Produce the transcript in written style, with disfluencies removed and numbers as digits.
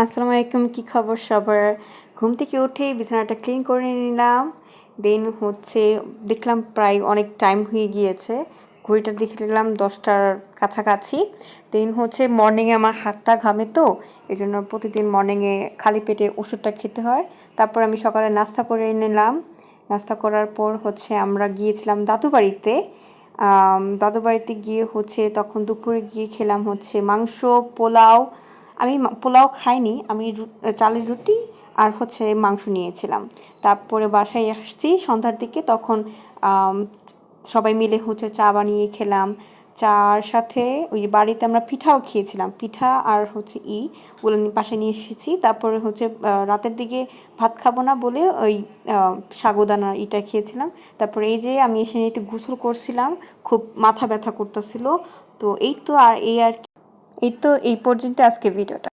আসসালামু আলাইকুম, কী খবর সবার? ঘুম থেকে উঠে বিছানাটা ক্লিন করে নিলাম। দেন দেখলাম প্রায় অনেক টাইম হয়ে গিয়েছে। ঘড়িটা দেখলাম 10টার কাছাকাছি। দেন মর্নিংয়ে আমার হাতটা ঘামে, তো এই জন্য প্রতিদিন মর্নিংয়ে খালি পেটে ওষুধটা খেতে হয়। তারপর আমি সকালে নাস্তা করে নিলাম। নাস্তা করার পর আমরা গিয়েছিলাম দাদু বাড়িতে। দাদু বাড়িতে গিয়ে তখন দুপুরে গিয়ে খেলাম মাংস, পোলাও। আমি পোলাও খাইনি, আমি চালের রুটি আর মাংস নিয়েছিলাম। তারপরে বাসায় আসছি সন্ধ্যার দিকে, তখন সবাই মিলে চা বানিয়ে খেলাম। চার সাথে ওই বাড়িতে আমরা পিঠাও খেয়েছিলাম, পিঠা আর ওগুলো বাসায় নিয়ে এসেছি। তারপরে রাতের দিকে ভাত খাবো না বলে ওই সাগুদানার খেয়েছিলাম। তারপরে এই যে আমি এসে একটু গোসল করছিলাম, খুব মাথা ব্যথা করতেছিল। তো এই তো এই পর্যন্ত আজকে ভিডিওটা।